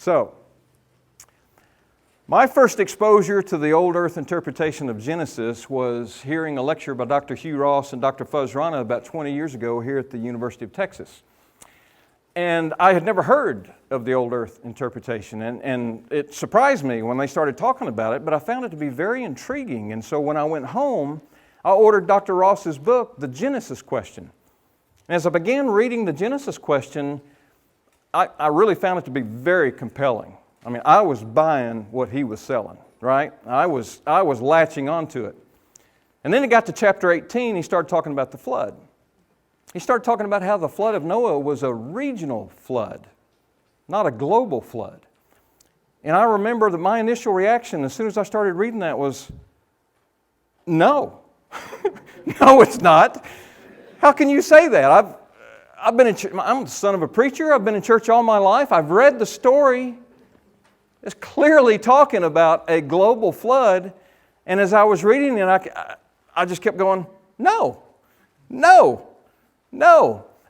So, my first exposure to the old earth interpretation of Genesis was hearing a lecture by Dr. Hugh Ross and Dr. Fuzz Rana about 20 years ago here at the University of Texas. And I had never heard of the old earth interpretation, and it surprised me when they started talking about it, but I found it to be very intriguing. And so when I went home, I ordered Dr. Ross's book, The Genesis Question. And as I began reading the Genesis Question, I really found it to be very compelling. I mean, I was buying what he was selling, right? I was latching onto it. And then it got to chapter 18, he started talking about the flood. He started talking about how the flood of Noah was a regional flood, not a global flood. And I remember that my initial reaction as soon as I started reading that was, no. No, it's not. How can you say that? I'm the son of a preacher. I've been in church all my life. I've read the story. It's clearly talking about a global flood. And as I was reading it, I just kept going, no.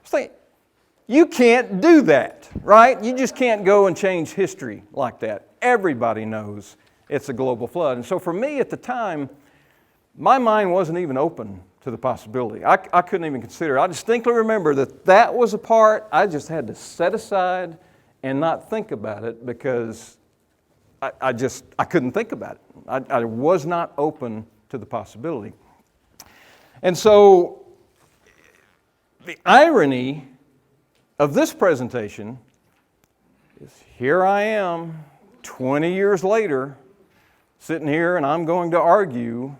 It's like, you can't do that, right? You just can't go and change history like that. Everybody knows it's a global flood. And so for me at the time, my mind wasn't even open to the possibility. I couldn't even consider it. I distinctly remember that was a part I just had to set aside and not think about it because I couldn't think about it. I was not open to the possibility. And so the irony of this presentation is here I am 20 years later sitting here and I'm going to argue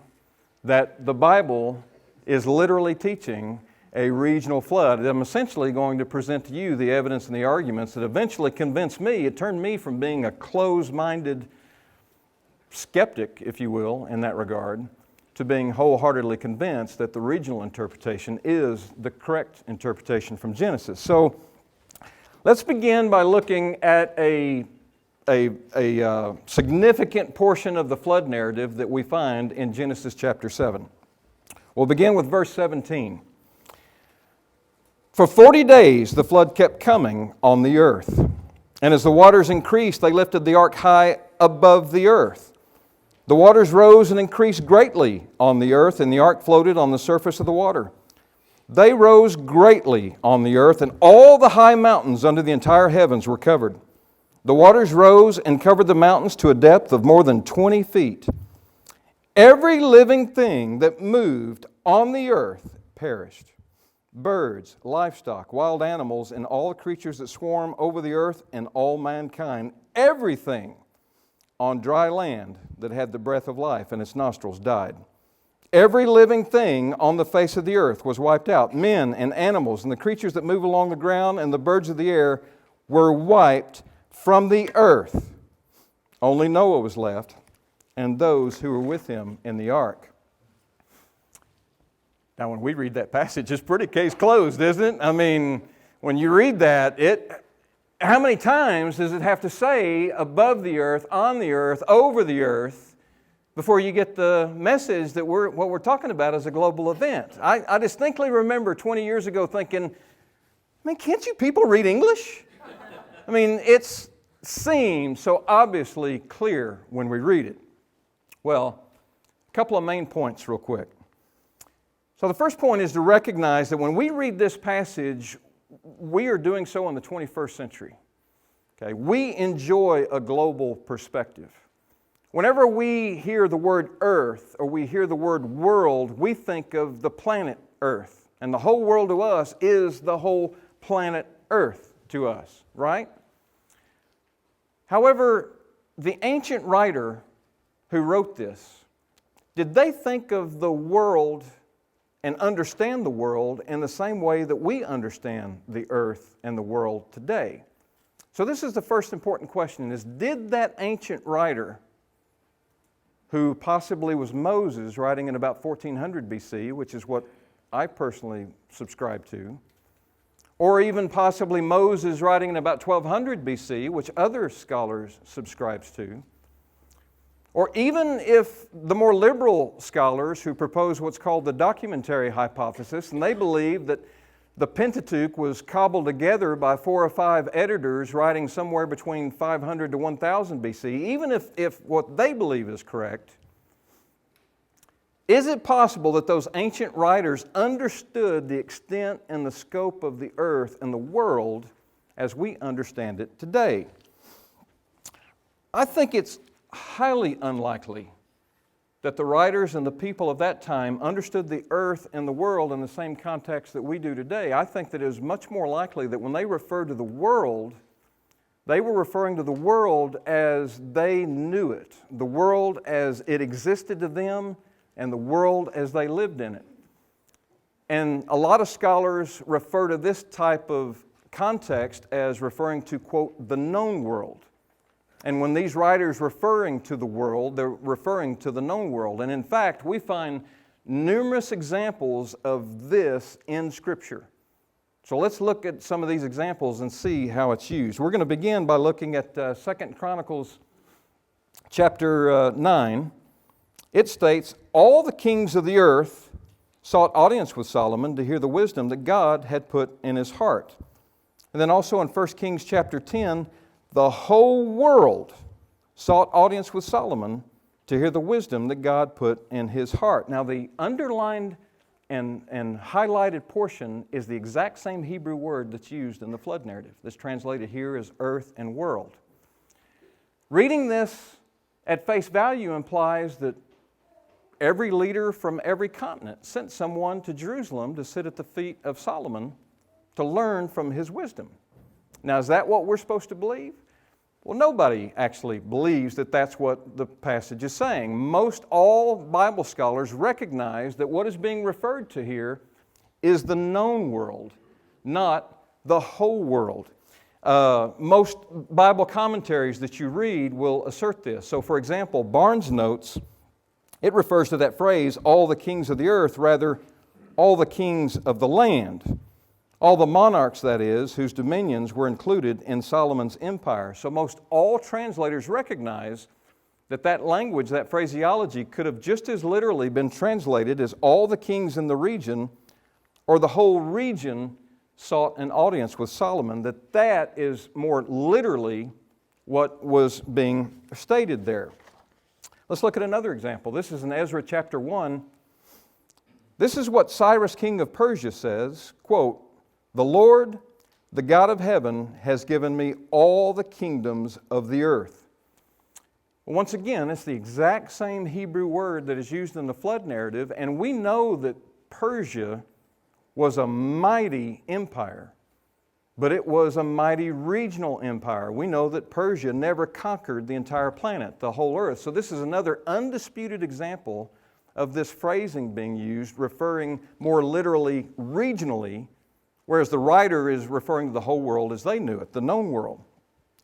that the Bible is literally teaching a regional flood. I'm essentially going to present to you the evidence and the arguments that eventually convinced me. It turned me from being a closed-minded skeptic, if you will, in that regard, to being wholeheartedly convinced that the regional interpretation is the correct interpretation from Genesis. So let's begin by looking at a significant portion of the flood narrative that we find in Genesis chapter 7. We'll begin with verse 17. For 40 days the flood kept coming on the earth, and as the waters increased, they lifted the ark high above the earth. The waters rose and increased greatly on the earth, and the ark floated on the surface of the water. They rose greatly on the earth, and all the high mountains under the entire heavens were covered. The waters rose and covered the mountains to a depth of more than 20 feet. Every living thing that moved on the earth perished. Birds, livestock, wild animals, and all creatures that swarm over the earth, and all mankind, everything on dry land that had the breath of life in its nostrils died. Every living thing on the face of the earth was wiped out. Men and animals and the creatures that move along the ground and the birds of the air were wiped from the earth. Only Noah was left and those who were with him in the ark. Now, when we read that passage, it's pretty case closed, isn't it? I mean, when you read that, how many times does it have to say above the earth, on the earth, over the earth, before you get the message that what we're talking about is a global event? I distinctly remember 20 years ago thinking, man, can't you people read English? I mean, it seems so obviously clear when we read it. Well, a couple of main points real quick. So the first point is to recognize that when we read this passage, we are doing so in the 21st century. Okay? We enjoy a global perspective. Whenever we hear the word earth or we hear the word world, we think of the planet Earth. And the whole world to us is the whole planet Earth to us, right? However, the ancient writer who wrote this, did they think of the world and understand the world in the same way that we understand the earth and the world today? So this is the first important question, is did that ancient writer, who possibly was Moses writing in about 1400 BC, which is what I personally subscribe to, or even possibly Moses writing in about 1200 BC, which other scholars subscribes to, or even if the more liberal scholars who propose what's called the documentary hypothesis, and they believe that the Pentateuch was cobbled together by 4 or 5 editors writing somewhere between 500 to 1000 BC, even if what they believe is correct, is it possible that those ancient writers understood the extent and the scope of the earth and the world as we understand it today? I think it's highly unlikely that the writers and the people of that time understood the earth and the world in the same context that we do today. I think that it is much more likely that when they referred to the world, they were referring to the world as they knew it, the world as it existed to them, and the world as they lived in it. And a lot of scholars refer to this type of context as referring to, quote, the known world. And when these writers referring to the world, they're referring to the known world. And in fact, we find numerous examples of this in Scripture. So let's look at some of these examples and see how it's used. We're going to begin by looking at 2 Chronicles chapter 9. It states, all the kings of the earth sought audience with Solomon to hear the wisdom that God had put in his heart. And then also in 1 Kings chapter 10, the whole world sought audience with Solomon to hear the wisdom that God put in his heart. Now the underlined and highlighted portion is the exact same Hebrew word that's used in the flood narrative. That's translated here as earth and world. Reading this at face value implies that every leader from every continent sent someone to Jerusalem to sit at the feet of Solomon to learn from his wisdom. Now, is that what we're supposed to believe? Well, nobody actually believes that that's what the passage is saying. Most all Bible scholars recognize that what is being referred to here is the known world, not the whole world. Most Bible commentaries that you read will assert this. So, for example, Barnes notes, it refers to that phrase, all the kings of the earth, rather, all the kings of the land. All the monarchs, that is, whose dominions were included in Solomon's empire. So most all translators recognize that that language, that phraseology, could have just as literally been translated as all the kings in the region, or the whole region sought an audience with Solomon, that is more literally what was being stated there. Let's look at another example. This is in Ezra chapter 1. This is what Cyrus, king of Persia, says, quote, the Lord, the God of heaven, has given me all the kingdoms of the earth. Once again, it's the exact same Hebrew word that is used in the flood narrative, and we know that Persia was a mighty empire, but it was a mighty regional empire. We know that Persia never conquered the entire planet, the whole earth. So this is another undisputed example of this phrasing being used, referring more literally regionally, whereas the writer is referring to the whole world as they knew it, the known world.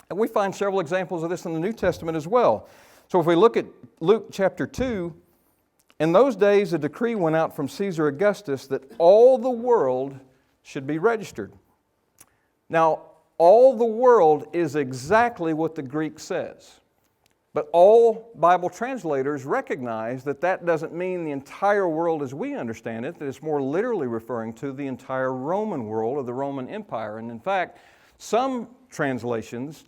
And we find several examples of this in the New Testament as well. So if we look at Luke chapter 2, in those days a decree went out from Caesar Augustus that all the world should be registered. Now, all the world is exactly what the Greek says. But all Bible translators recognize that that doesn't mean the entire world as we understand it, that it's more literally referring to the entire Roman world or the Roman Empire. And in fact, some translations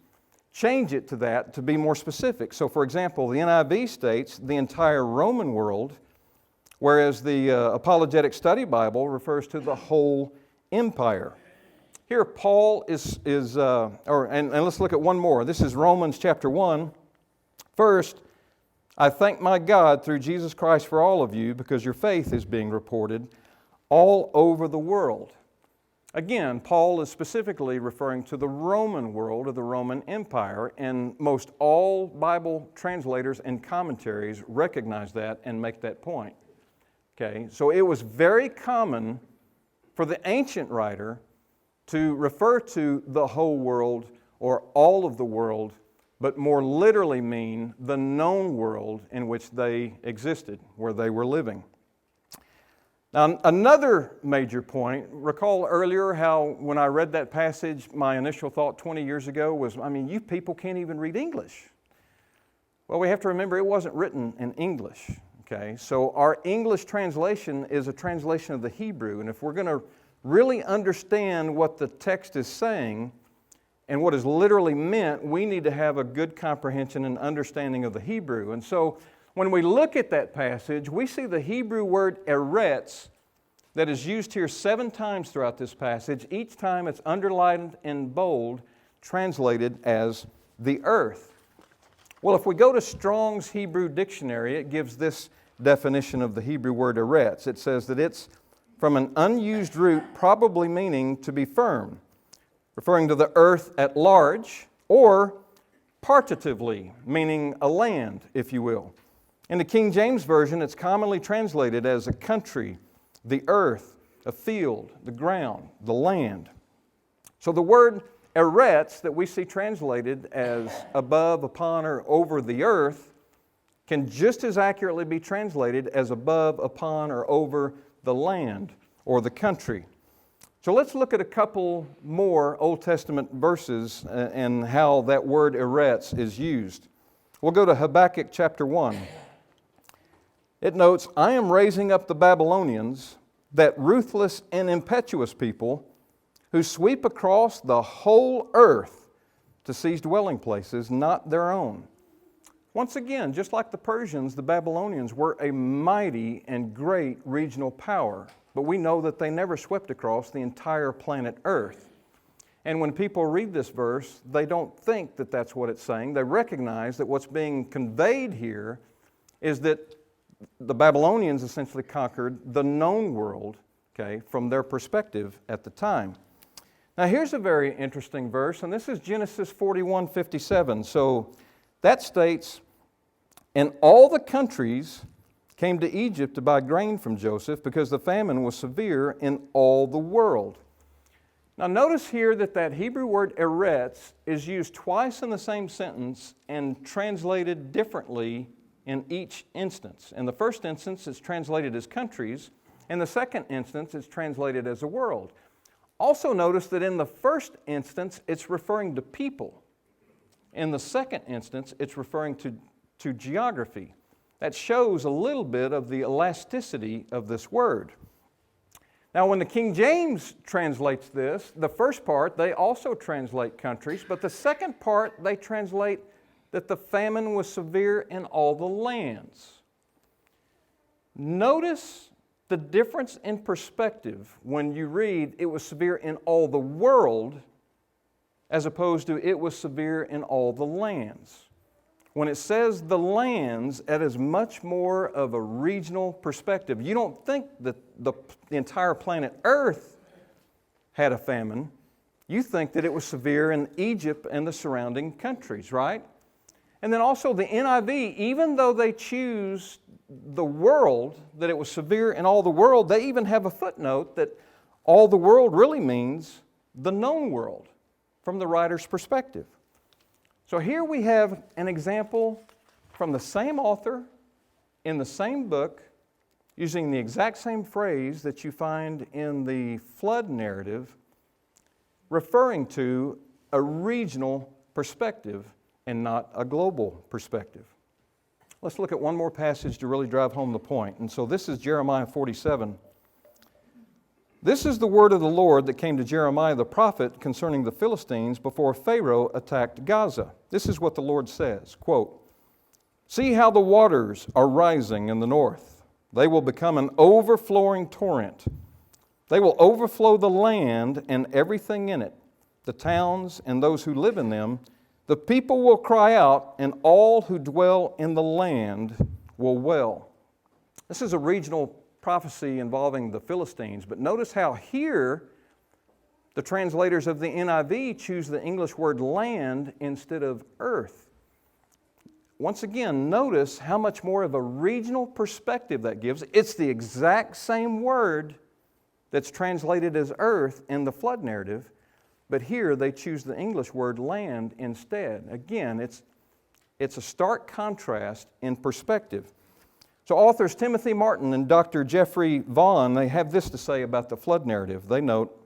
change it to that to be more specific. So for example, the NIV states the entire Roman world, whereas the Apologetic Study Bible refers to the whole empire. Here Paul and let's look at one more. This is Romans chapter 1. First, I thank my God through Jesus Christ for all of you because your faith is being reported all over the world. Again, Paul is specifically referring to the Roman world or the Roman Empire, and most all Bible translators and commentaries recognize that and make that point. Okay, so it was very common for the ancient writer to refer to the whole world or all of the world, but more literally mean the known world in which they existed, where they were living. Now, another major point, recall earlier how when I read that passage, my initial thought 20 years ago was, you people can't even read English. Well, we have to remember it wasn't written in English, okay? So our English translation is a translation of the Hebrew, and if we're going to really understand what the text is saying and what is literally meant, we need to have a good comprehension and understanding of the Hebrew. And so when we look at that passage, we see the Hebrew word eretz that is used here 7 times throughout this passage. Each time it's underlined in bold, translated as the earth. Well, if we go to Strong's Hebrew Dictionary, it gives this definition of the Hebrew word eretz. It says that it's from an unused root, probably meaning to be firm, referring to the earth at large, or partitively, meaning a land, if you will. In the King James Version, it's commonly translated as a country, the earth, a field, the ground, the land. So the word eretz that we see translated as above, upon, or over the earth can just as accurately be translated as above, upon, or over the land or the country. So let's look at a couple more Old Testament verses and how that word eretz is used. We'll go to Habakkuk chapter 1. It notes, I am raising up the Babylonians, that ruthless and impetuous people who sweep across the whole earth to seize dwelling places not their own. Once again, just like the Persians, the Babylonians were a mighty and great regional power, but we know that they never swept across the entire planet Earth. And when people read this verse, they don't think that that's what it's saying. They recognize that what's being conveyed here is that the Babylonians essentially conquered the known world, okay, from their perspective at the time. Now here's a very interesting verse, and this is Genesis 41:57. So that states, and all the countries came to Egypt to buy grain from Joseph because the famine was severe in all the world. Now notice here that that Hebrew word eretz is used twice in the same sentence and translated differently in each instance. In the first instance, it's translated as countries. In the second instance, it's translated as a world. Also notice that in the first instance, it's referring to people. In the second instance, it's referring to geography. That shows a little bit of the elasticity of this word. Now, when the King James translates this, the first part, they also translate countries, but the second part, they translate that the famine was severe in all the lands. Notice the difference in perspective when you read it was severe in all the world as opposed to it was severe in all the lands. When it says the lands, that is much more of a regional perspective. You don't think that the entire planet Earth had a famine. You think that it was severe in Egypt and the surrounding countries, right? And then also the NIV, even though they choose the world, that it was severe in all the world, they even have a footnote that all the world really means the known world from the writer's perspective. So here we have an example from the same author in the same book using the exact same phrase that you find in the flood narrative, referring to a regional perspective and not a global perspective. Let's look at one more passage to really drive home the point. And so this is Jeremiah 47. This is the word of the Lord that came to Jeremiah the prophet concerning the Philistines before Pharaoh attacked Gaza. This is what the Lord says, quote, see how the waters are rising in the north. They will become an overflowing torrent. They will overflow the land and everything in it, the towns and those who live in them. The people will cry out, and all who dwell in the land will wail. This is a regional prophecy involving the Philistines, but notice how here the translators of the NIV choose the English word land instead of earth. Once again, notice how much more of a regional perspective that gives. It's the exact same word that's translated as earth in the flood narrative, but here they choose the English word land instead. Again, it's a stark contrast in perspective. So authors Timothy Martin and Dr. Jeffrey Vaughn, they have this to say about the flood narrative. They note,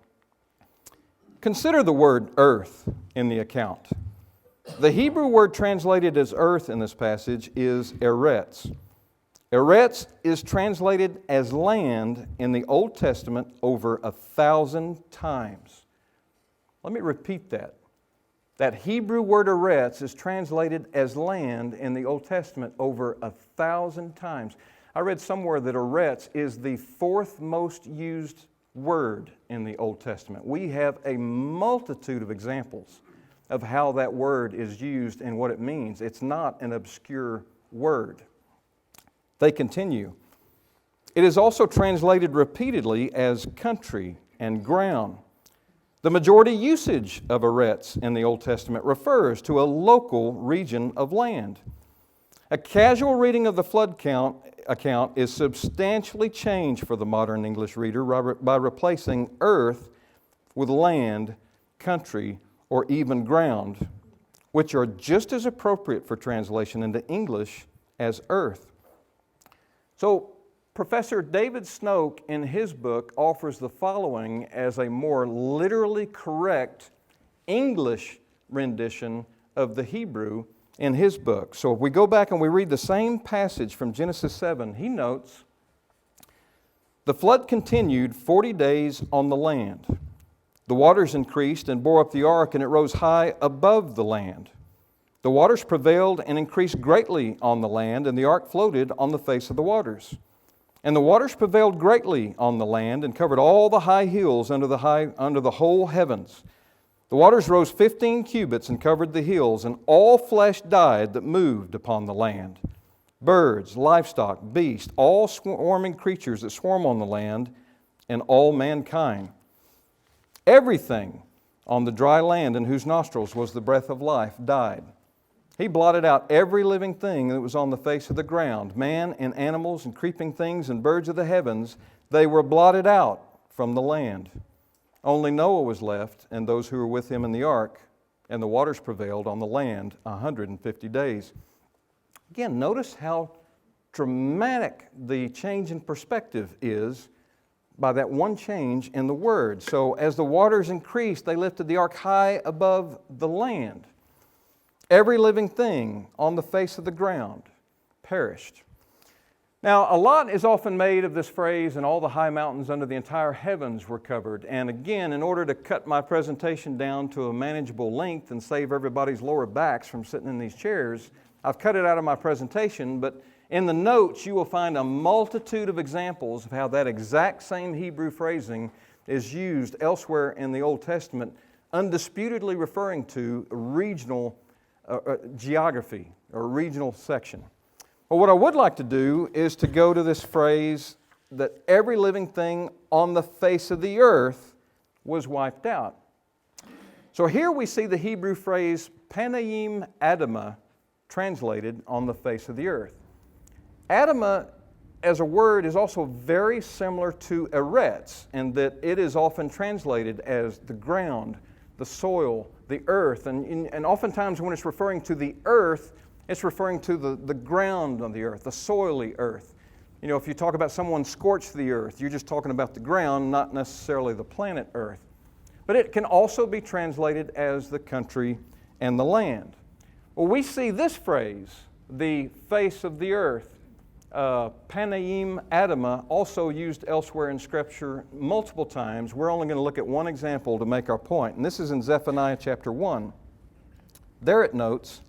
consider the word earth in the account. The Hebrew word translated as earth in this passage is eretz. Eretz is translated as land in the Old Testament over 1,000 times. Let me repeat that. That Hebrew word eretz is translated as land in the Old Testament over 1,000 times. I read somewhere that eretz is the fourth most used word in the Old Testament. We have a multitude of examples of how that word is used and what it means. It's not an obscure word. They continue. It is also translated repeatedly as country and ground. The majority usage of eretz in the Old Testament refers to a local region of land. A casual reading of the flood account is substantially changed for the modern English reader by replacing earth with land, country, or even ground, which are just as appropriate for translation into English as earth. So, Professor David Snoke, in his book, offers the following as a more literally correct English rendition of the Hebrew in his book. So if we go back and we read the same passage from Genesis 7, he notes, "The flood continued 40 days on the land. The waters increased and bore up the ark, and it rose high above the land. The waters prevailed and increased greatly on the land, and the ark floated on the face of the waters. And the waters prevailed greatly on the land and covered all the high hills under the whole heavens. The waters rose 15 cubits and covered the hills, and all flesh died that moved upon the land. Birds, livestock, beasts, all swarming creatures that swarm on the land, and all mankind. Everything on the dry land in whose nostrils was the breath of life died. He blotted out every living thing that was on the face of the ground, man and animals and creeping things and birds of the heavens. They were blotted out from the land. Only Noah was left and those who were with him in the ark, and the waters prevailed on the land 150 days." Again, notice how dramatic the change in perspective is by that one change in the word. So as the waters increased, they lifted the ark high above the land. Every living thing on the face of the ground perished. Now, a lot is often made of this phrase, "and all the high mountains under the entire heavens were covered." And again, in order to cut my presentation down to a manageable length and save everybody's lower backs from sitting in these chairs, I've cut it out of my presentation, but in the notes you will find a multitude of examples of how that exact same Hebrew phrasing is used elsewhere in the Old Testament, undisputedly referring to regional geography or regional section. But what I would like to do is to go to this phrase that every living thing on the face of the earth was wiped out. So here we see the Hebrew phrase Panayim Adamah translated on the face of the earth. Adamah as a word is also very similar to eretz in that it is often translated as the ground, the soil, the earth, and oftentimes when it's referring to the earth, it's referring to the ground on the earth, the soily earth. You know, if you talk about someone scorched the earth, you're just talking about the ground, not necessarily the planet Earth. But it can also be translated as the country and the land. Well, we see this phrase, the face of the earth, Panayim Adamah, also used elsewhere in Scripture multiple times. We're only going to look at one example to make our point, and this is in Zephaniah chapter 1. There it notes,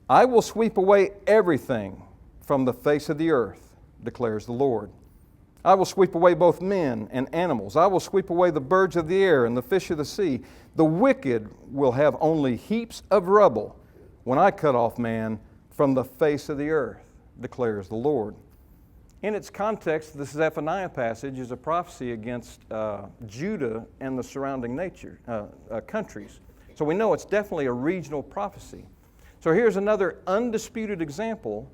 "I will sweep away everything from the face of the earth, declares the Lord. I will sweep away both men and animals. I will sweep away the birds of the air and the fish of the sea. The wicked will have only heaps of rubble when I cut off man from the face of the earth, declares the Lord." In its context, this Zephaniah passage is a prophecy against Judah and the surrounding countries. So we know it's definitely a regional prophecy. So here's another undisputed example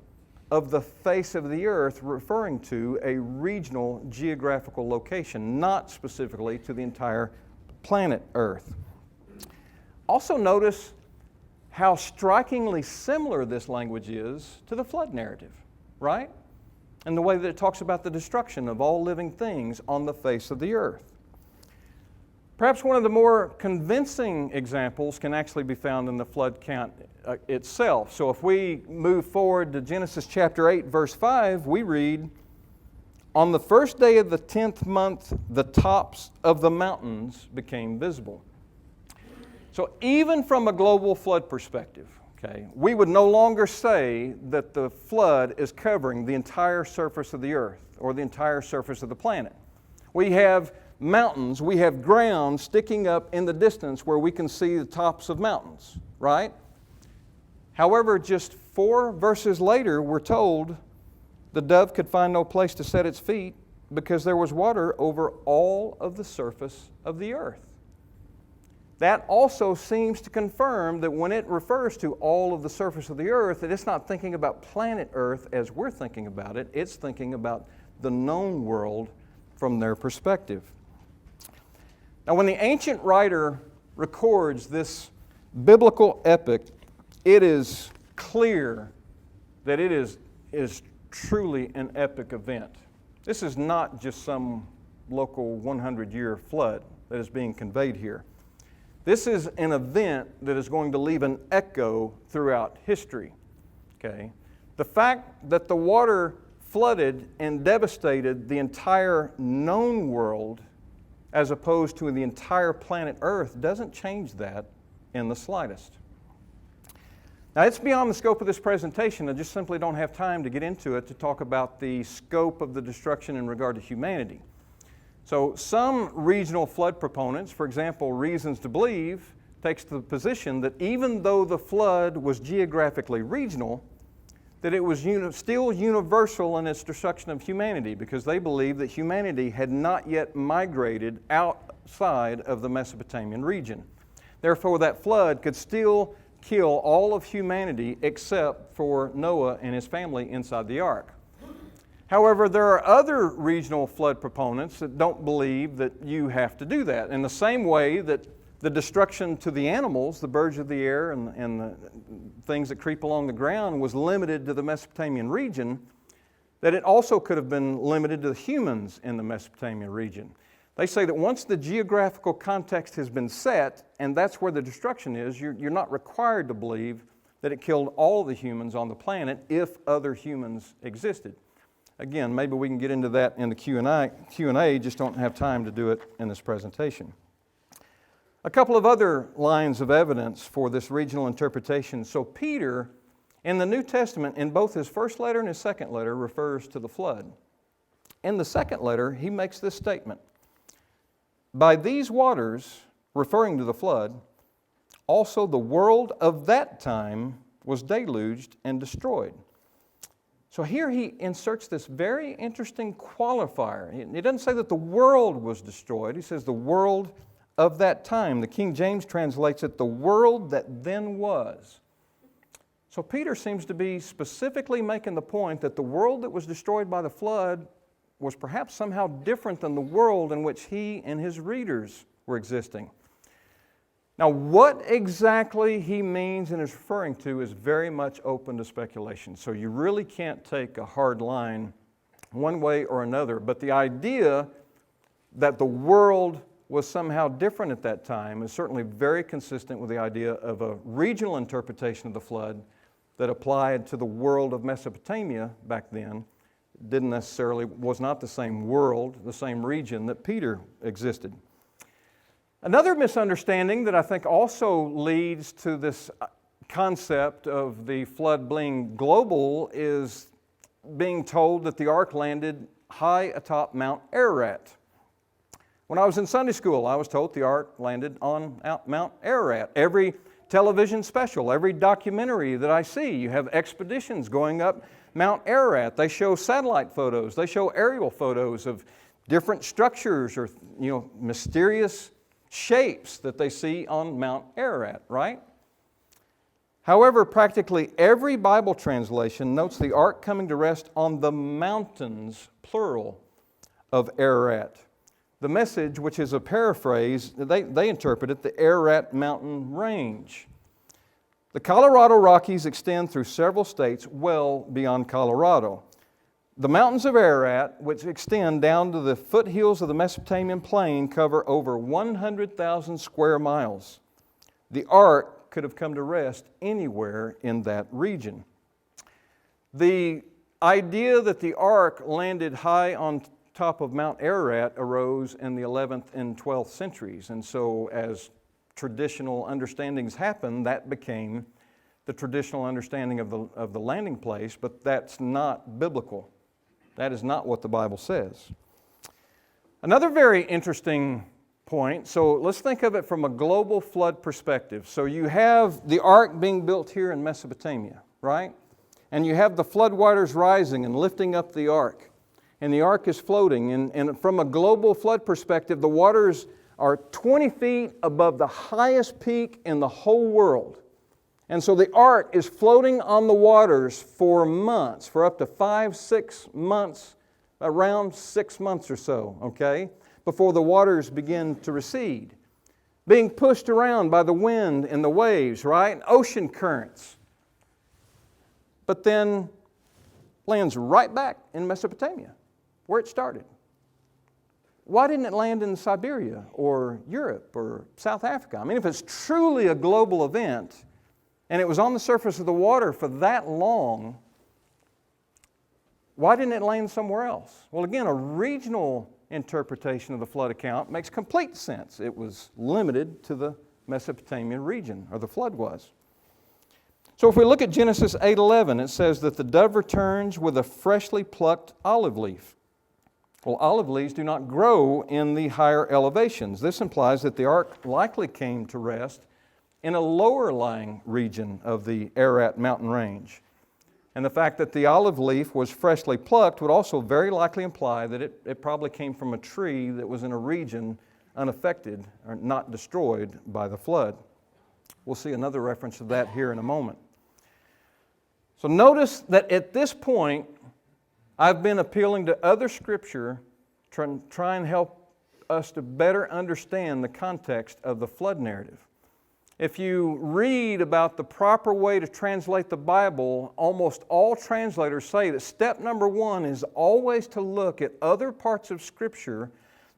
of the face of the earth referring to a regional geographical location, not specifically to the entire planet Earth. Also notice how strikingly similar this language is to the flood narrative, right? And the way that it talks about the destruction of all living things on the face of the earth. Perhaps one of the more convincing examples can actually be found in the flood itself. So if we move forward to Genesis chapter 8, verse 5, we read, "On the first day of the 10th month, the tops of the mountains became visible." So even from a global flood perspective, okay, we would no longer say that the flood is covering the entire surface of the earth or the entire surface of the planet. We have mountains, we have ground sticking up in the distance where we can see the tops of mountains, right? However, just 4 verses later, we're told the dove could find no place to set its feet because there was water over all of the surface of the earth. That also seems to confirm that when it refers to all of the surface of the earth, that it's not thinking about planet Earth as we're thinking about it. It's thinking about the known world from their perspective. Now, when the ancient writer records this biblical epic, it is clear that it is truly an epic event. This is not just some local 100-year flood that is being conveyed here. This is an event that is going to leave an echo throughout history. Okay? The fact that the water flooded and devastated the entire known world as opposed to the entire planet Earth doesn't change that in the slightest. Now, it's beyond the scope of this presentation. I just simply don't have time to get into it to talk about the scope of the destruction in regard to humanity. So some regional flood proponents, for example, Reasons to Believe, takes the position that even though the flood was geographically regional, that it was still universal in its destruction of humanity because they believe that humanity had not yet migrated outside of the Mesopotamian region. Therefore, that flood could still kill all of humanity except for Noah and his family inside the ark. However, there are other regional flood proponents that don't believe that you have to do that. In the same way that the destruction to the animals, the birds of the air and the things that creep along the ground was limited to the Mesopotamian region, that it also could have been limited to the humans in the Mesopotamian region. They say that once the geographical context has been set, and that's where the destruction is, you're not required to believe that it killed all the humans on the planet if other humans existed. Again, maybe we can get into that in the Q&A, just don't have time to do it in this presentation. A couple of other lines of evidence for this regional interpretation. So Peter, in the New Testament, in both his first letter and his second letter, refers to the flood. In the second letter, he makes this statement: "By these waters," referring to the flood, "also the world of that time was deluged and destroyed." So here he inserts this very interesting qualifier. He doesn't say that the world was destroyed. He says the world of that time. The King James translates it, the world that then was. So Peter seems to be specifically making the point that the world that was destroyed by the flood was perhaps somehow different than the world in which he and his readers were existing. Now, what exactly he means and is referring to is very much open to speculation. So you really can't take a hard line one way or another. But the idea that the world was somehow different at that time is certainly very consistent with the idea of a regional interpretation of the flood that applied to the world of Mesopotamia back then. Was not the same world, the same region that Peter existed. Another misunderstanding that I think also leads to this concept of the flood being global is being told that the ark landed high atop Mount Ararat. When I was in Sunday school, I was told the ark landed on Mount Ararat. Every television special, every documentary that I see, you have expeditions going up Mount Ararat. They show satellite photos. They show aerial photos of different structures or mysterious shapes that they see on Mount Ararat, right? However, practically every Bible translation notes the ark coming to rest on the mountains, plural, of Ararat. The Message, which is a paraphrase, they interpret it the Ararat mountain range. The Colorado Rockies extend through several states well beyond Colorado. The mountains of Ararat, which extend down to the foothills of the Mesopotamian plain, cover over 100,000 square miles. The ark could have come to rest anywhere in that region. The idea that the ark landed high on top of Mount Ararat arose in the 11th and 12th centuries. And so as traditional understandings happened, that became the traditional understanding of the landing place, but that's not biblical. That is not what the Bible says. Another very interesting point, so let's think of it from a global flood perspective. So you have the ark being built here in Mesopotamia, right? And you have the floodwaters rising and lifting up the ark. And the ark is floating. And from a global flood perspective, the waters are 20 feet above the highest peak in the whole world. And so the ark is floating on the waters for months, for up to 5-6 months, around 6 months or so, okay, before the waters begin to recede. Being pushed around by the wind and the waves, right? Ocean currents. But then lands right back in Mesopotamia, where it started. Why didn't it land in Siberia or Europe or South Africa? I mean, if it's truly a global event and it was on the surface of the water for that long, why didn't it land somewhere else? Well, again, a regional interpretation of the flood account makes complete sense. It was limited to the Mesopotamian region, or the flood was. So if we look at Genesis 8:11, it says that the dove returns with a freshly plucked olive leaf. Well, olive leaves do not grow in the higher elevations. This implies that the ark likely came to rest in a lower lying region of the Ararat mountain range. And the fact that the olive leaf was freshly plucked would also very likely imply that it probably came from a tree that was in a region unaffected or not destroyed by the flood. We'll see another reference to that here in a moment. So notice that at this point, I've been appealing to other Scripture to try and help us to better understand the context of the flood narrative. If you read about the proper way to translate the Bible, almost all translators say that step number one is always to look at other parts of Scripture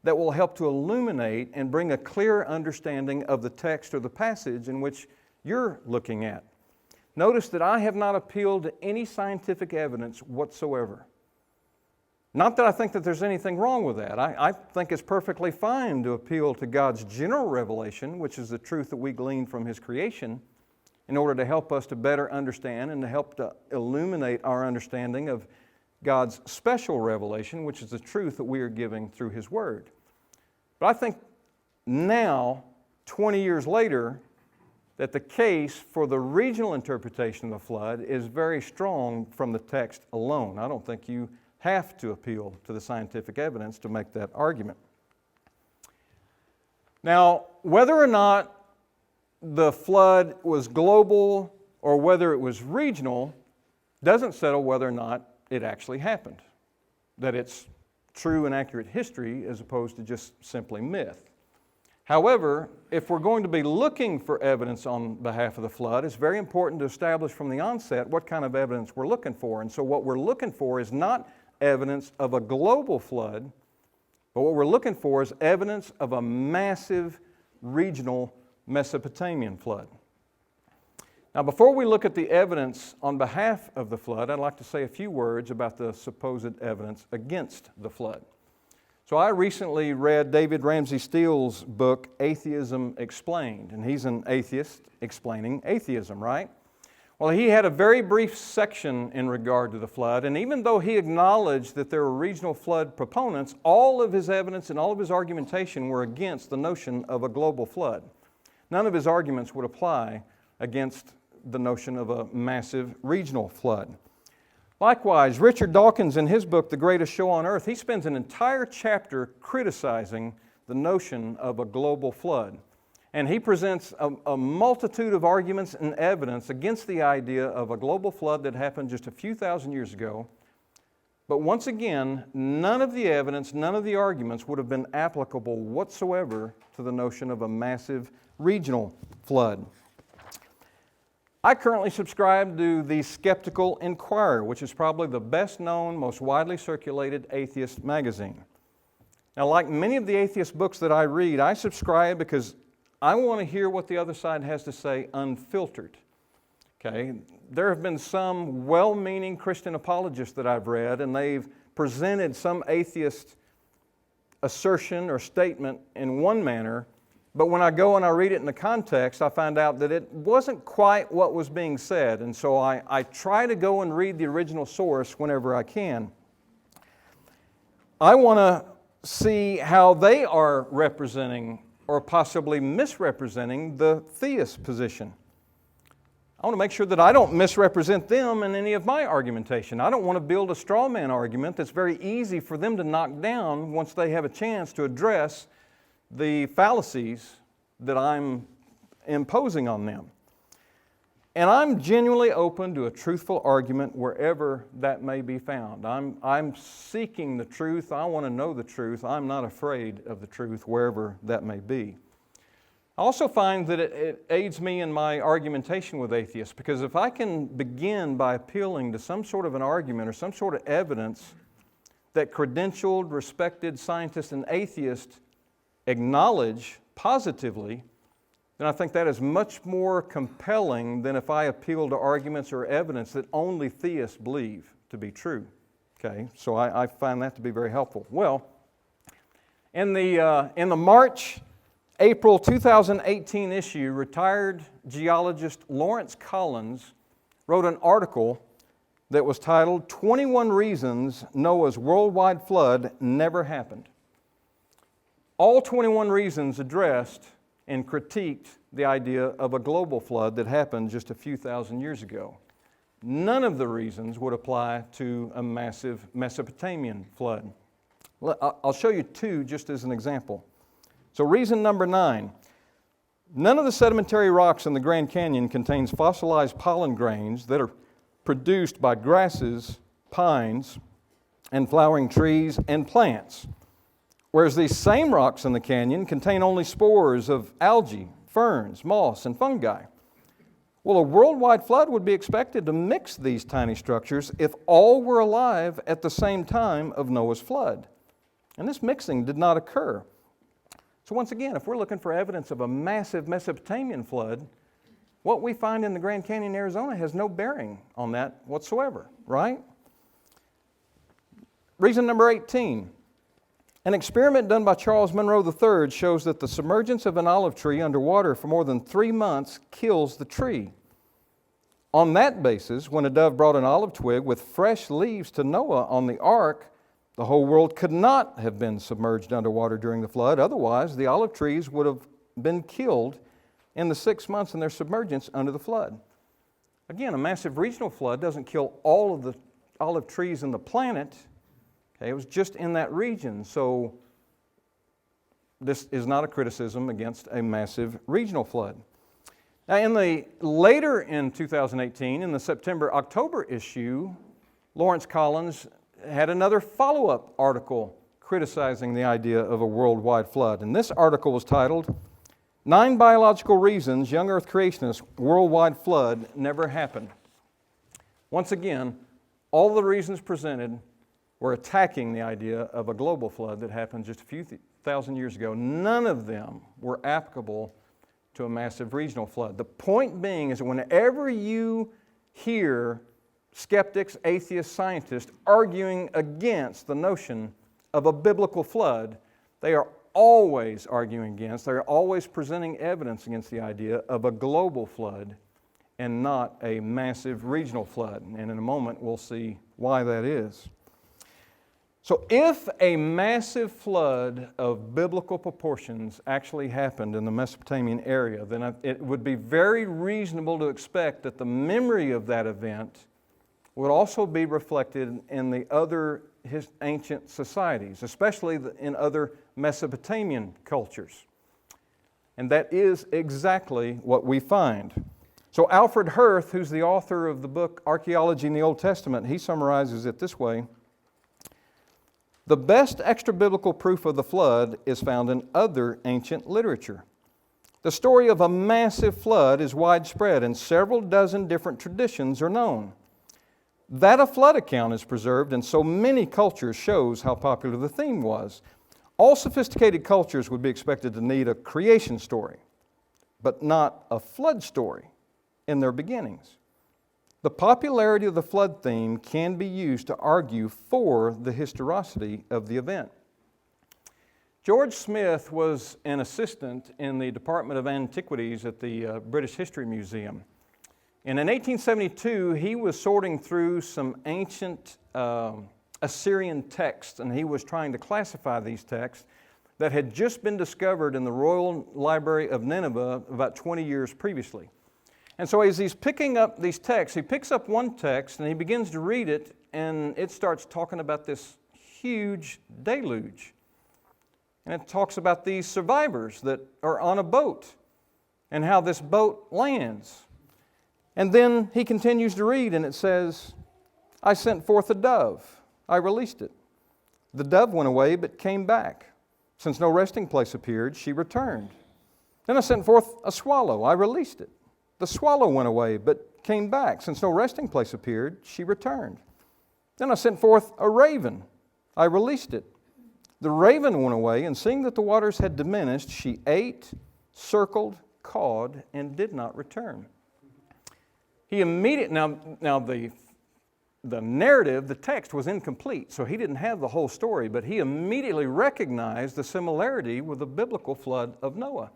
that will help to illuminate and bring a clearer understanding of the text or the passage in which you're looking at. Notice that I have not appealed to any scientific evidence whatsoever. Not that I think that there's anything wrong with that. I think it's perfectly fine to appeal to God's general revelation, which is the truth that we glean from His creation, in order to help us to better understand and to help to illuminate our understanding of God's special revelation, which is the truth that we are giving through His Word. But I think now, 20 years later, that the case for the regional interpretation of the flood is very strong from the text alone. I don't think you have to appeal to the scientific evidence to make that argument. Now, whether or not the flood was global or whether it was regional doesn't settle whether or not it actually happened, that it's true and accurate history as opposed to just simply myth. However, if we're going to be looking for evidence on behalf of the flood, it's very important to establish from the onset what kind of evidence we're looking for. And so what we're looking for is not evidence of a global flood, but what we're looking for is evidence of a massive regional Mesopotamian flood. Now, before we look at the evidence on behalf of the flood, I'd like to say a few words about the supposed evidence against the flood. So I recently read David Ramsey Steele's book, Atheism Explained, and he's an atheist explaining atheism, right? Well, he had a very brief section in regard to the flood, and even though he acknowledged that there were regional flood proponents, all of his evidence and all of his argumentation were against the notion of a global flood. None of his arguments would apply against the notion of a massive regional flood. Likewise, Richard Dawkins, in his book, The Greatest Show on Earth, he spends an entire chapter criticizing the notion of a global flood. And he presents a multitude of arguments and evidence against the idea of a global flood that happened just a few thousand years ago. But once again, none of the evidence, none of the arguments would have been applicable whatsoever to the notion of a massive regional flood. I currently subscribe to the Skeptical Inquirer, which is probably the best known, most widely circulated atheist magazine. Now, like many of the atheist books that I read, I subscribe because I want to hear what the other side has to say unfiltered. Okay? There have been some well-meaning Christian apologists that I've read, and they've presented some atheist assertion or statement in one manner, but when I go and I read it in the context, I find out that it wasn't quite what was being said, and so I try to go and read the original source whenever I can. I want to see how they are representing or possibly misrepresenting the theist position. I want to make sure that I don't misrepresent them in any of my argumentation. I don't want to build a straw man argument that's very easy for them to knock down once they have a chance to address the fallacies that I'm imposing on them. And I'm genuinely open to a truthful argument wherever that may be found. I'm seeking the truth. I want to know the truth. I'm not afraid of the truth wherever that may be. I also find that it aids me in my argumentation with atheists, because if I can begin by appealing to some sort of an argument or some sort of evidence that credentialed, respected scientists and atheists acknowledge positively, then I think that is much more compelling than if I appeal to arguments or evidence that only theists believe to be true. Okay, so I find that to be very helpful. Well, in the March-April 2018 issue, retired geologist Lawrence Collins wrote an article that was titled 21 Reasons Noah's Worldwide Flood Never Happened. All 21 reasons addressed and critiqued the idea of a global flood that happened just a few thousand years ago. None of the reasons would apply to a massive Mesopotamian flood. I'll show you two just as an example. So reason number 9, none of the sedimentary rocks in the Grand Canyon contains fossilized pollen grains that are produced by grasses, pines, and flowering trees and plants. Whereas these same rocks in the canyon contain only spores of algae, ferns, moss, and fungi. Well, a worldwide flood would be expected to mix these tiny structures if all were alive at the same time of Noah's flood. And this mixing did not occur. So once again, if we're looking for evidence of a massive Mesopotamian flood, what we find in the Grand Canyon, Arizona has no bearing on that whatsoever, right? Reason number 18. An experiment done by Charles Monroe III shows that the submergence of an olive tree underwater for more than 3 months kills the tree. On that basis, when a dove brought an olive twig with fresh leaves to Noah on the ark, the whole world could not have been submerged underwater during the flood. Otherwise, the olive trees would have been killed in the 6 months in their submergence under the flood. Again, a massive regional flood doesn't kill all of the olive trees in the planet. Okay, it was just in that region. So this is not a criticism against a massive regional flood. Now, later in 2018, in the September-October issue, Lawrence Collins had another follow-up article criticizing the idea of a worldwide flood. And this article was titled, 9 Biological Reasons Young Earth Creationists' Worldwide Flood Never Happened. Once again, all the reasons presented were attacking the idea of a global flood that happened just a few thousand years ago. None of them were applicable to a massive regional flood. The point being is that whenever you hear skeptics, atheists, scientists arguing against the notion of a biblical flood, they are always arguing against, they're always presenting evidence against the idea of a global flood and not a massive regional flood. And in a moment we'll see why that is. So if a massive flood of biblical proportions actually happened in the Mesopotamian area, then it would be very reasonable to expect that the memory of that event would also be reflected in the other ancient societies, especially in other Mesopotamian cultures. And that is exactly what we find. So Alfred Hirth, who's the author of the book Archaeology in the Old Testament, he summarizes it this way. The best extra-biblical proof of the flood is found in other ancient literature. The story of a massive flood is widespread and several dozen different traditions are known. That a flood account is preserved in so many cultures shows how popular the theme was. All sophisticated cultures would be expected to need a creation story. but not a flood story in their beginnings. The popularity of the flood theme can be used to argue for the historicity of the event. George Smith was an assistant in the Department of Antiquities at the British History Museum. And in 1872, he was sorting through some ancient Assyrian texts, and he was trying to classify these texts that had just been discovered in the Royal Library of Nineveh about 20 years previously. And so as he's picking up these texts, he picks up one text and he begins to read it, and it starts talking about this huge deluge. And it talks about these survivors that are on a boat and how this boat lands. And then he continues to read, and it says, I sent forth a dove. I released it. The dove went away but came back. Since no resting place appeared, she returned. Then I sent forth a swallow. I released it. The swallow went away but came back. Since no resting place appeared, she returned. Then I sent forth a raven. I released it. The raven went away, and seeing that the waters had diminished, she ate, circled, cawed, and did not return. He immediately, now the narrative, the text was incomplete, so he didn't have the whole story, but he immediately recognized the similarity with the biblical flood of Noah.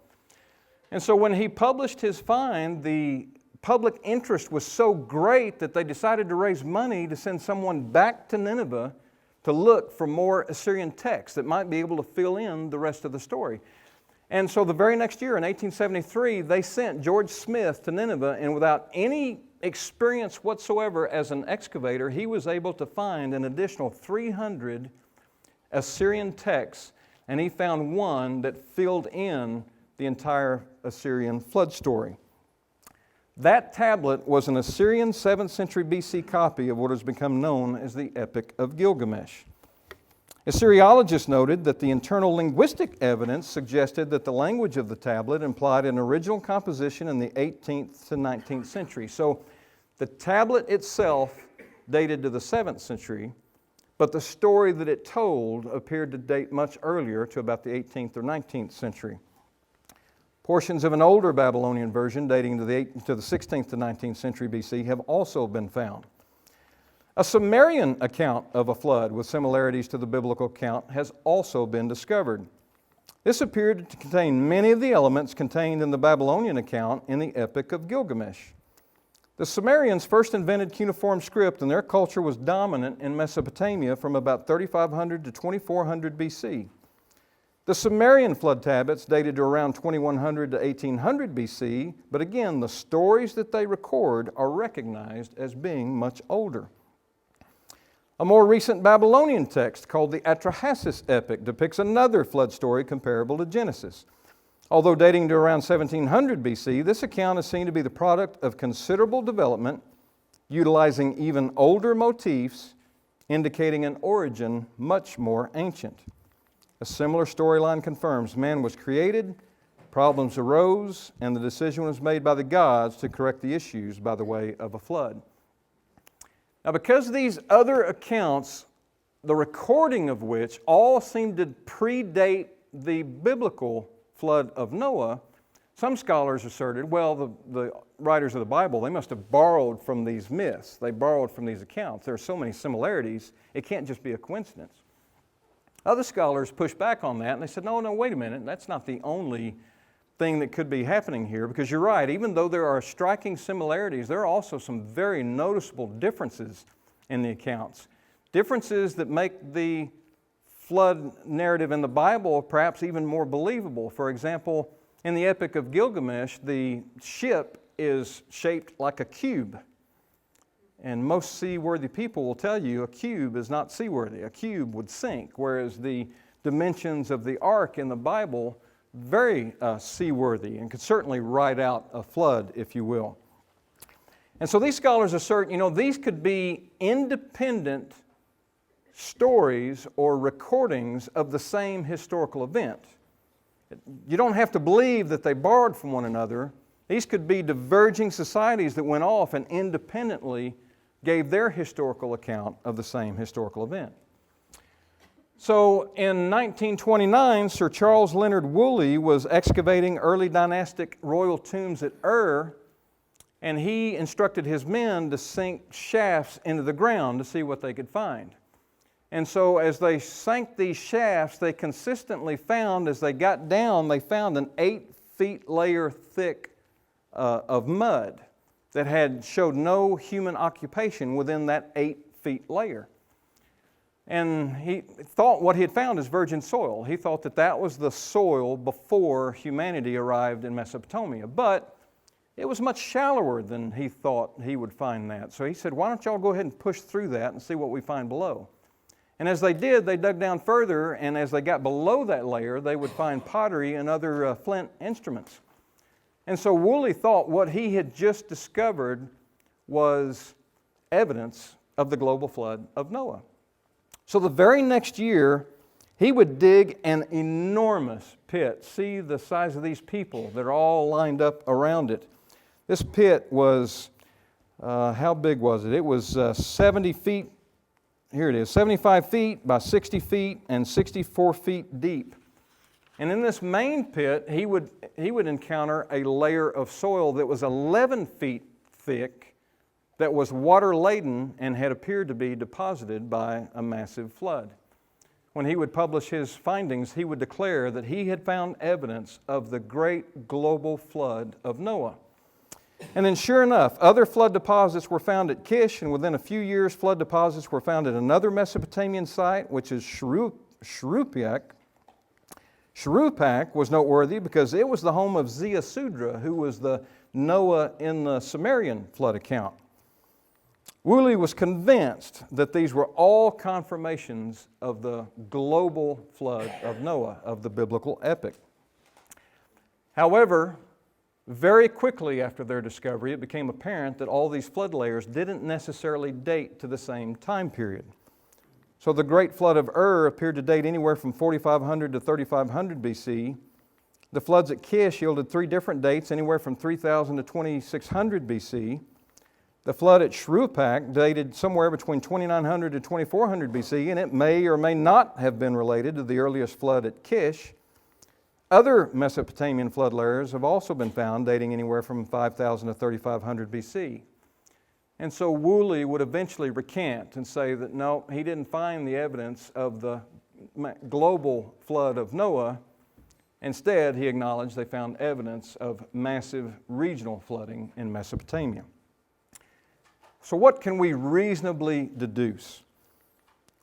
And so when he published his find, the public interest was so great that they decided to raise money to send someone back to Nineveh to look for more Assyrian texts that might be able to fill in the rest of the story. And so the very next year, in 1873, they sent George Smith to Nineveh, and without any experience whatsoever as an excavator, he was able to find an additional 300 Assyrian texts, and he found one that filled in the entire Assyrian flood story. That tablet was an Assyrian 7th century BC copy of what has become known as the Epic of Gilgamesh. Assyriologists noted that the internal linguistic evidence suggested that the language of the tablet implied an original composition in the 18th to 19th century. So the tablet itself dated to the 7th century, but the story that it told appeared to date much earlier, to about the 18th or 19th century. Portions of an older Babylonian version dating to the 16th to 19th century BC have also been found. A Sumerian account of a flood with similarities to the biblical account has also been discovered. This appeared to contain many of the elements contained in the Babylonian account in the Epic of Gilgamesh. The Sumerians first invented cuneiform script, and their culture was dominant in Mesopotamia from about 3500 to 2400 BC. The Sumerian flood tablets dated to around 2100 to 1800 BC, but again, the stories that they record are recognized as being much older. A more recent Babylonian text called the Atrahasis Epic depicts another flood story comparable to Genesis. Although dating to around 1700 BC, this account is seen to be the product of considerable development, utilizing even older motifs, indicating an origin much more ancient. A similar storyline confirms man was created, problems arose, and the decision was made by the gods to correct the issues by the way of a flood. Now, because these other accounts, the recording of which all seem to predate the biblical flood of Noah, some scholars asserted, well, the writers of the Bible, they must have borrowed from these myths. They borrowed from these accounts. There are so many similarities, it can't just be a coincidence. Other scholars pushed back on that, and they said, no, wait a minute, that's not the only thing that could be happening here, because you're right, even though there are striking similarities, there are also some very noticeable differences in the accounts. Differences that make the flood narrative in the Bible perhaps even more believable. For example, in the Epic of Gilgamesh, the ship is shaped like a cube. And most seaworthy people will tell you a cube is not seaworthy. A cube would sink, whereas the dimensions of the ark in the Bible, very seaworthy and could certainly ride out a flood, if you will. And so these scholars assert, these could be independent stories or recordings of the same historical event. You don't have to believe that they borrowed from one another. These could be diverging societies that went off and independently gave their historical account of the same historical event. So in 1929, Sir Charles Leonard Woolley was excavating early dynastic royal tombs at Ur, and he instructed his men to sink shafts into the ground to see what they could find. And so as they sank these shafts, they consistently found, as they got down, they found an 8-foot layer thick of mud that showed no human occupation within that 8-foot layer. And he thought what he had found is virgin soil. He thought that that was the soil before humanity arrived in Mesopotamia. But it was much shallower than he thought he would find that. So he said, why don't y'all go ahead and push through that and see what we find below? And as they did, they dug down further, and as they got below that layer, they would find pottery and other flint instruments. And so Woolley thought what he had just discovered was evidence of the global flood of Noah. So the very next year, he would dig an enormous pit. See the size of these people that are all lined up around it. This pit was, how big was it? It was 70 feet, here it is, 75 feet by 60 feet and 64 feet deep. And in this main pit, he would encounter a layer of soil that was 11 feet thick, that was water-laden and had appeared to be deposited by a massive flood. When he would publish his findings, he would declare that he had found evidence of the great global flood of Noah. And then sure enough, other flood deposits were found at Kish, and within a few years, flood deposits were found at another Mesopotamian site, which is Shuruppak. Shuruppak was noteworthy because it was the home of Ziusudra, who was the Noah in the Sumerian flood account. Woolley was convinced that these were all confirmations of the global flood of Noah, of the biblical epic. However, very quickly after their discovery, it became apparent that all these flood layers didn't necessarily date to the same time period. So the Great Flood of Ur appeared to date anywhere from 4500 to 3500 BC. The floods at Kish yielded 3 different dates, anywhere from 3000 to 2600 BC. The flood at Shuruppak dated somewhere between 2900 to 2400 BC, and it may or may not have been related to the earliest flood at Kish. Other Mesopotamian flood layers have also been found dating anywhere from 5000 to 3500 BC. And so Woolley would eventually recant and say that no, he didn't find the evidence of the global flood of Noah. Instead, he acknowledged they found evidence of massive regional flooding in Mesopotamia. So what can we reasonably deduce?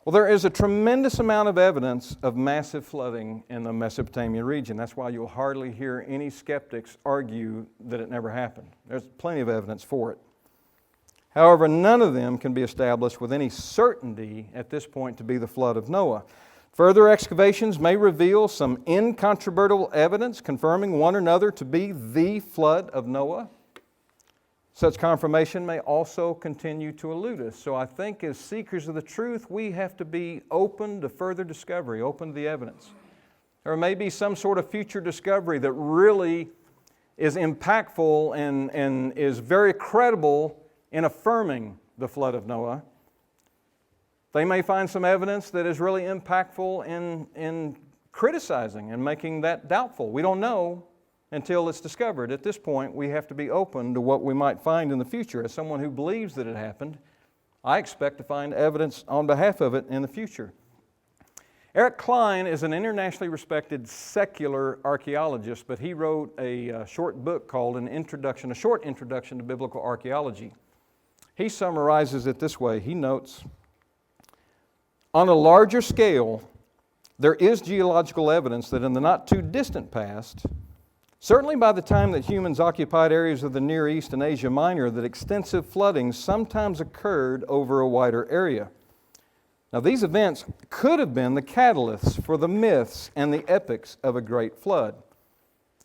Well, there is a tremendous amount of evidence of massive flooding in the Mesopotamian region. That's why you'll hardly hear any skeptics argue that it never happened. There's plenty of evidence for it. However, none of them can be established with any certainty at this point to be the flood of Noah. Further excavations may reveal some incontrovertible evidence confirming one another to be the flood of Noah. Such confirmation may also continue to elude us. So I think as seekers of the truth, we have to be open to further discovery, open to the evidence. There may be some sort of future discovery that really is impactful and is very credible in affirming the flood of Noah. They may find some evidence that is really impactful in criticizing and making that doubtful. We don't know until it's discovered. At this point, we have to be open to what we might find in the future. As someone who believes that it happened, I expect to find evidence on behalf of it in the future. Eric Klein is an internationally respected secular archaeologist, but he wrote a short book called A Short Introduction to Biblical Archaeology. He summarizes it this way. He notes, on a larger scale, there is geological evidence that in the not too distant past, certainly by the time that humans occupied areas of the Near East and Asia Minor, that extensive flooding sometimes occurred over a wider area. Now, these events could have been the catalysts for the myths and the epics of a great flood.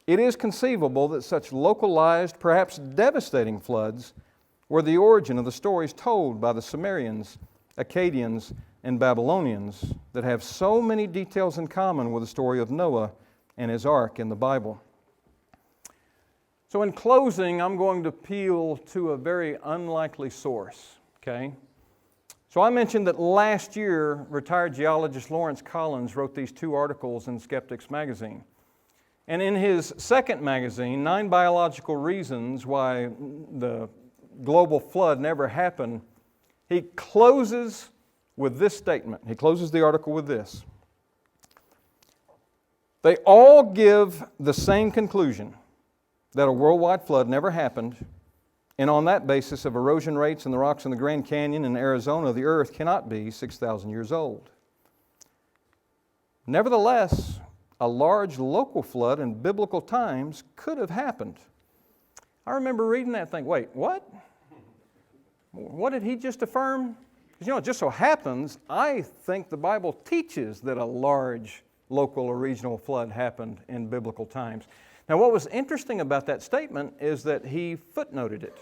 It is conceivable that such localized, perhaps devastating floods were the origin of the stories told by the Sumerians, Akkadians, and Babylonians that have so many details in common with the story of Noah and his ark in the Bible. So in closing, I'm going to appeal to a very unlikely source, okay? So I mentioned that last year, retired geologist Lawrence Collins wrote these 2 articles in Skeptics magazine. And in his second magazine, 9 Biological Reasons Why the Global Flood Never Happened, he closes with this statement. He closes the article with this. They all give the same conclusion, that a worldwide flood never happened, and on that basis of erosion rates in the rocks in the Grand Canyon in Arizona, the earth cannot be 6,000 years old. Nevertheless, a large local flood in biblical times could have happened. I remember reading that and thinking, wait, what? What did he just affirm? Because it just so happens, I think the Bible teaches that a large local or regional flood happened in biblical times. Now, what was interesting about that statement is that he footnoted it.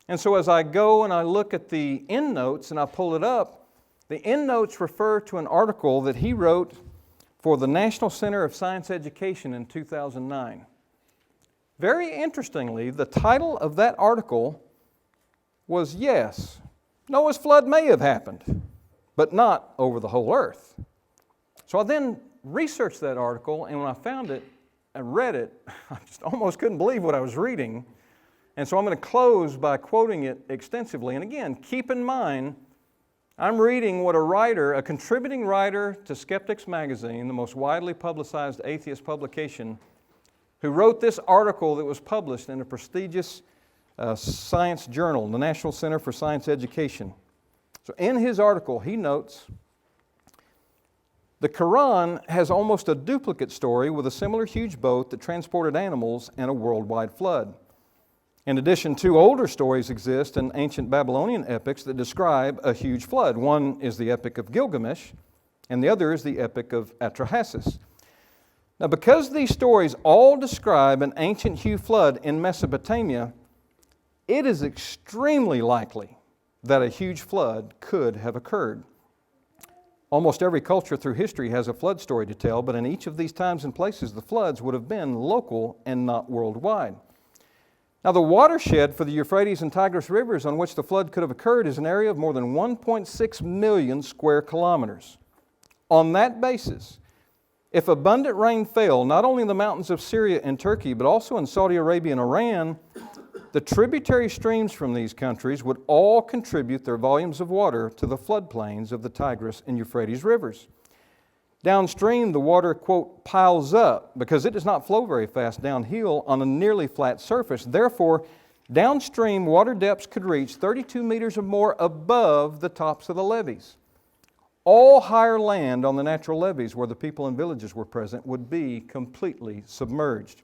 And so as I go and I look at the endnotes and I pull it up, the endnotes refer to an article that he wrote for the National Center of Science Education in 2009. Very interestingly, the title of that article was, yes, Noah's flood may have happened, but not over the whole earth. So I then researched that article, and when I found it, I read it, I just almost couldn't believe what I was reading. And so I'm going to close by quoting it extensively. And again, keep in mind, I'm reading what a writer, a contributing writer to Skeptics magazine, the most widely publicized atheist publication, who wrote this article that was published in a prestigious science journal, the National Center for Science Education. So in his article, he notes, the Quran has almost a duplicate story with a similar huge boat that transported animals and a worldwide flood. In addition, 2 older stories exist in ancient Babylonian epics that describe a huge flood. One is the Epic of Gilgamesh, and the other is the Epic of Atrahasis. Now, because these stories all describe an ancient huge flood in Mesopotamia, it is extremely likely that a huge flood could have occurred. Almost every culture through history has a flood story to tell, but in each of these times and places, the floods would have been local and not worldwide. Now, the watershed for the Euphrates and Tigris rivers on which the flood could have occurred is an area of more than 1.6 million square kilometers. On that basis, if abundant rain fell not only in the mountains of Syria and Turkey, but also in Saudi Arabia and Iran, the tributary streams from these countries would all contribute their volumes of water to the floodplains of the Tigris and Euphrates rivers. Downstream, the water, quote, piles up because it does not flow very fast downhill on a nearly flat surface. Therefore, downstream water depths could reach 32 meters or more above the tops of the levees. All higher land on the natural levees where the people and villages were present would be completely submerged.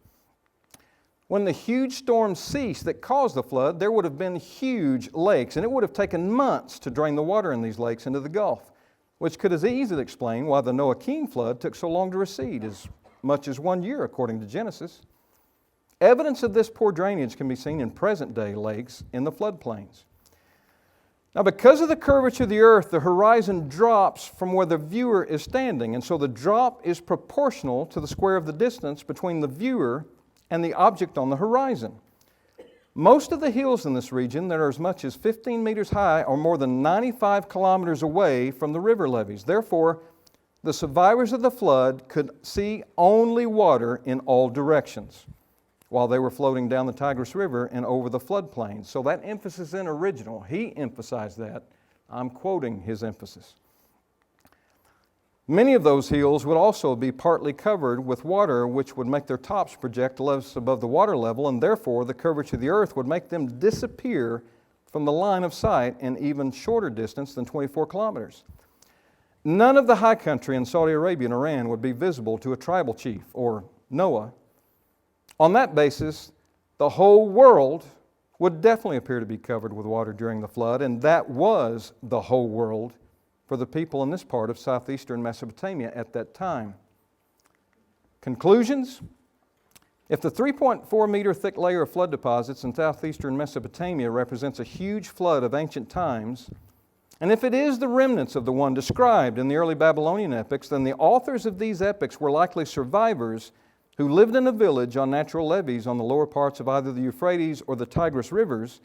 When the huge storms ceased that caused the flood, there would have been huge lakes, and it would have taken months to drain the water in these lakes into the Gulf, which could as easily explain why the Noachian flood took so long to recede, as much as 1 year, according to Genesis. Evidence of this poor drainage can be seen in present-day lakes in the floodplains. Now, because of the curvature of the earth, the horizon drops from where the viewer is standing, and so the drop is proportional to the square of the distance between the viewer and the object on the horizon. Most of the hills in this region that are as much as 15 meters high are more than 95 kilometers away from the river levees. Therefore, the survivors of the flood could see only water in all directions while they were floating down the Tigris River and over the floodplains. So that emphasis in original, he emphasized that. I'm quoting his emphasis. Many of those hills would also be partly covered with water, which would make their tops project less above the water level, and therefore the curvature of the earth would make them disappear from the line of sight in even shorter distance than 24 kilometers. None of the high country in Saudi Arabia and Iran would be visible to a tribal chief or Noah. On that basis, the whole world would definitely appear to be covered with water during the flood, and that was the whole world for the people in this part of southeastern Mesopotamia at that time. Conclusions? If the 3.4 meter thick layer of flood deposits in southeastern Mesopotamia represents a huge flood of ancient times, and if it is the remnants of the one described in the early Babylonian epics, then the authors of these epics were likely survivors who lived in a village on natural levees on the lower parts of either the Euphrates or the Tigris rivers,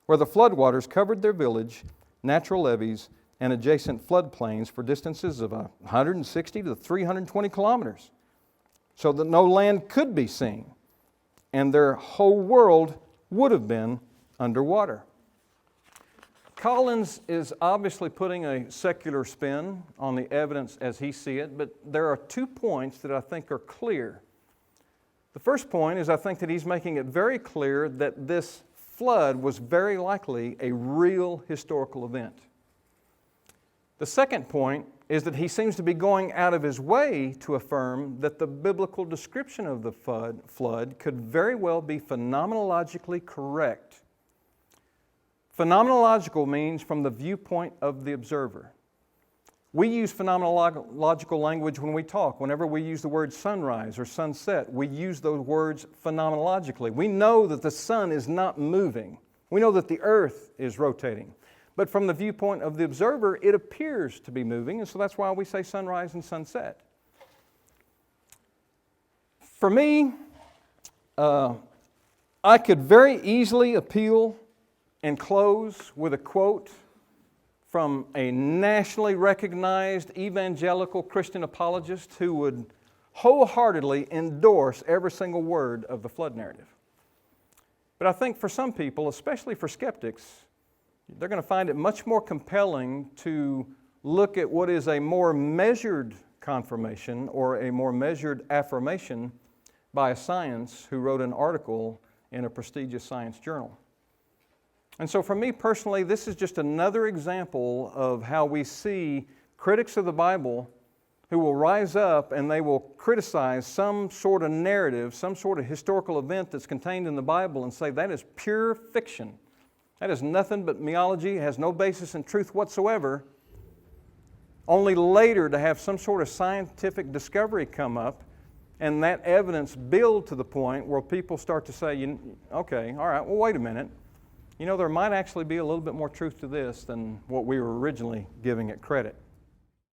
where the floodwaters covered their village, natural levees, and adjacent floodplains for distances of 160 to 320 kilometers, so that no land could be seen, and their whole world would have been underwater. Collins is obviously putting a secular spin on the evidence as he sees it, but there are 2 points that I think are clear. The first point is I think that he's making it very clear that this flood was very likely a real historical event. The second point is that he seems to be going out of his way to affirm that the biblical description of the flood could very well be phenomenologically correct. Phenomenological means from the viewpoint of the observer. We use phenomenological language when we talk. Whenever we use the word sunrise or sunset, we use those words phenomenologically. We know that the sun is not moving. We know that the earth is rotating. But from the viewpoint of the observer, it appears to be moving, and so that's why we say sunrise and sunset. For me, I could very easily appeal and close with a quote from a nationally recognized evangelical Christian apologist who would wholeheartedly endorse every single word of the flood narrative. But I think for some people, especially for skeptics, they're going to find it much more compelling to look at what is a more measured confirmation or a more measured affirmation by a science who wrote an article in a prestigious science journal. And so for me personally, this is just another example of how we see critics of the Bible who will rise up and they will criticize some sort of narrative, some sort of historical event that's contained in the Bible and say that is pure fiction. That is nothing but mythology, has no basis in truth whatsoever, only later to have some sort of scientific discovery come up and that evidence build to the point where people start to say, okay, all right, well, wait a minute. You know, there might actually be a little bit more truth to this than what we were originally giving it credit.